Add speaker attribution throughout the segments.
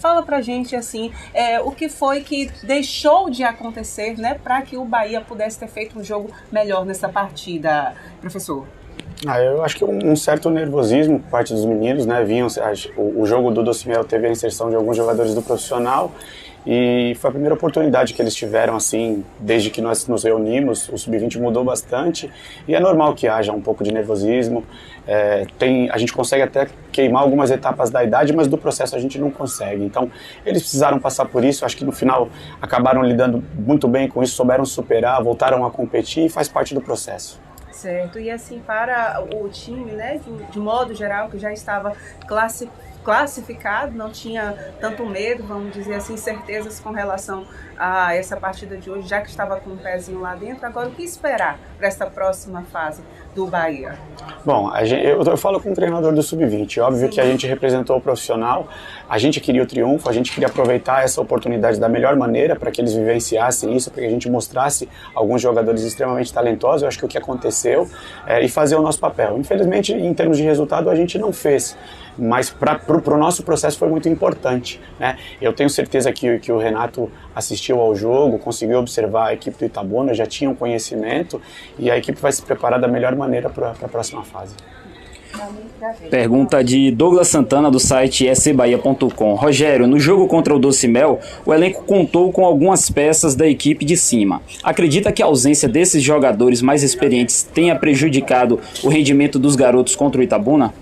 Speaker 1: Fala pra gente, assim, o que foi que deixou de acontecer, né, para que o Bahia pudesse ter feito um jogo melhor nessa partida, professor?
Speaker 2: Eu acho que um certo nervosismo por parte dos meninos, né? O jogo do Docimel teve a inserção de alguns jogadores do profissional e foi a primeira oportunidade que eles tiveram, assim, desde que nós nos reunimos. O Sub-20 mudou bastante e é normal que haja um pouco de nervosismo. A gente consegue até queimar algumas etapas da idade, mas do processo a gente não consegue. Então, eles precisaram passar por isso. Acho que no final acabaram lidando muito bem com isso, souberam superar, voltaram a competir e faz parte do processo.
Speaker 1: Certo, e assim, para o time, né, de modo geral, que já estava classificado, não tinha tanto medo, vamos dizer assim, certezas com relação a essa partida de hoje, já que estava com um pezinho lá dentro. Agora, o que esperar para essa próxima fase do Bahia?
Speaker 2: Bom, eu falo com o treinador do Sub-20, óbvio que a gente representou o profissional, a gente queria o triunfo, a gente queria aproveitar essa oportunidade da melhor maneira para que eles vivenciassem isso, para que a gente mostrasse alguns jogadores extremamente talentosos. Eu acho que o que aconteceu e fazer o nosso papel. Infelizmente, em termos de resultado, a gente não fez, mas para o nosso processo foi muito importante, né? Eu tenho certeza que o Renato assistiu ao jogo, conseguiu observar a equipe do Itabuna, já tinha um conhecimento e a equipe vai se preparar da melhor maneira para a próxima fase.
Speaker 3: Pergunta de Douglas Santana, do site scbahia.com. Rogério, no jogo contra o Docimel, o elenco contou com algumas peças da equipe de cima. Acredita que a ausência desses jogadores mais experientes tenha prejudicado o rendimento dos garotos contra o Itabuna?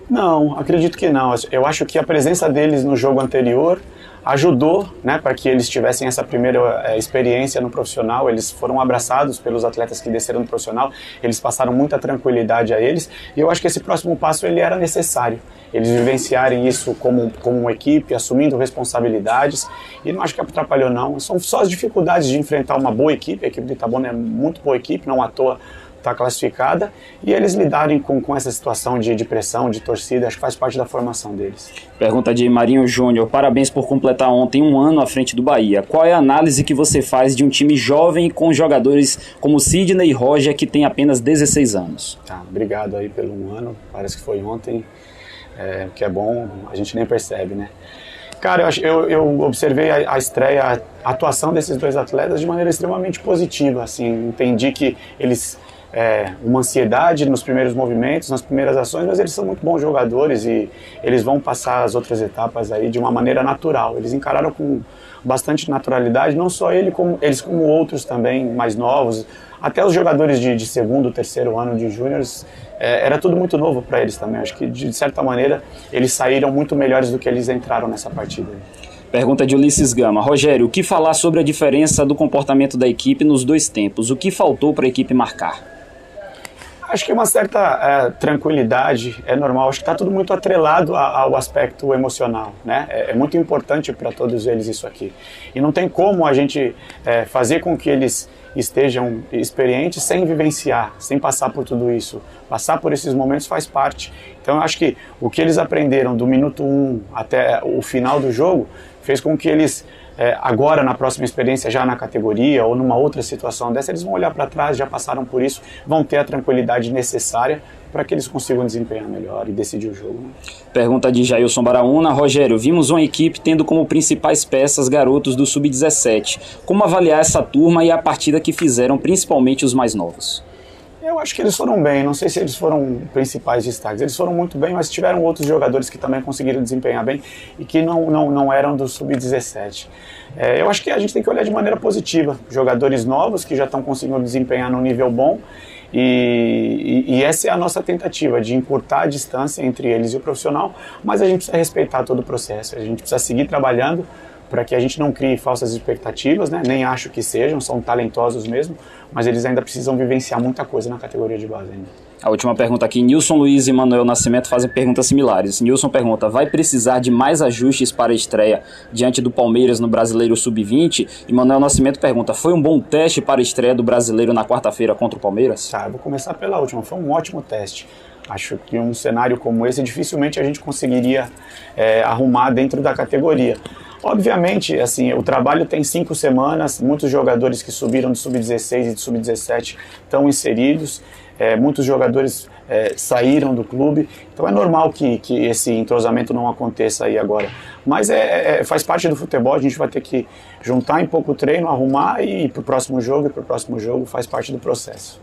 Speaker 2: Não, acredito que não. Eu acho que a presença deles no jogo anterior ajudou, né, para que eles tivessem essa primeira experiência no profissional. Eles foram abraçados pelos atletas que desceram no profissional, eles passaram muita tranquilidade a eles, e eu acho que esse próximo passo ele era necessário, eles vivenciarem isso como uma equipe, assumindo responsabilidades, e não acho que atrapalhou não. São só as dificuldades de enfrentar uma boa equipe. A equipe de Itabuna é muito boa equipe, não à toa está classificada, e eles lidarem com essa situação de pressão, de torcida, acho que faz parte da formação deles.
Speaker 3: Pergunta de Marinho Júnior. Parabéns por completar ontem um ano à frente do Bahia. Qual é a análise que você faz de um time jovem com jogadores como Sidney e Roger, que tem apenas 16 anos?
Speaker 2: Obrigado aí pelo um ano, parece que foi ontem, que é bom, a gente nem percebe, né? Cara, eu observei a estreia, a atuação desses dois atletas de maneira extremamente positiva, assim, entendi que eles... uma ansiedade nos primeiros movimentos, nas primeiras ações, mas eles são muito bons jogadores e eles vão passar as outras etapas aí de uma maneira natural. Eles encararam com bastante naturalidade, não só eles como outros também mais novos, até os jogadores de segundo, terceiro ano de júniores, era tudo muito novo para eles também. Acho que de certa maneira eles saíram muito melhores do que eles entraram nessa partida.
Speaker 3: Pergunta de Ulisses Gama. Rogério, o que falar sobre a diferença do comportamento da equipe nos dois tempos? O que faltou para a equipe marcar?
Speaker 2: Acho que uma certa tranquilidade é normal. Acho que está tudo muito atrelado ao aspecto emocional, né? É muito importante para todos eles isso aqui. E não tem como a gente fazer com que eles estejam experientes sem vivenciar, sem passar por tudo isso. Passar por esses momentos faz parte. Então eu acho que o que eles aprenderam do minuto 1 até o final do jogo fez com que eles... agora na próxima experiência já na categoria ou numa outra situação dessa, eles vão olhar para trás, já passaram por isso, vão ter a tranquilidade necessária para que eles consigam desempenhar melhor e decidir o jogo, né?
Speaker 3: Pergunta de Jailson Baraúna. Rogério, vimos uma equipe tendo como principais peças garotos do Sub-17. Como avaliar essa turma e a partida que fizeram, principalmente os mais novos?
Speaker 2: Eu acho que eles foram bem, não sei se eles foram principais destaques, eles foram muito bem, mas tiveram outros jogadores que também conseguiram desempenhar bem e que não eram do Sub-17. Eu acho que a gente tem que olhar de maneira positiva, jogadores novos que já estão conseguindo desempenhar num nível bom, e essa é a nossa tentativa, de encurtar a distância entre eles e o profissional, mas a gente precisa respeitar todo o processo, a gente precisa seguir trabalhando para que a gente não crie falsas expectativas, né? Nem acho que sejam, são talentosos mesmo, mas eles ainda precisam vivenciar muita coisa na categoria de base ainda.
Speaker 3: A última pergunta aqui, Nilson Luiz e Manuel Nascimento fazem perguntas similares. Nilson pergunta, vai precisar de mais ajustes para a estreia diante do Palmeiras no Brasileiro Sub-20? E Manuel Nascimento pergunta, foi um bom teste para a estreia do Brasileiro na quarta-feira contra o Palmeiras?
Speaker 2: Eu vou começar pela última, foi um ótimo teste. Acho que um cenário como esse dificilmente a gente conseguiria arrumar dentro da categoria. Obviamente, assim, o trabalho tem 5 semanas, muitos jogadores que subiram do Sub-16 e do Sub-17 estão inseridos. muitos jogadores saíram do clube, então é normal que esse entrosamento não aconteça aí agora. Mas faz parte do futebol, a gente vai ter que juntar em pouco treino, arrumar e ir para o próximo jogo, faz parte do processo.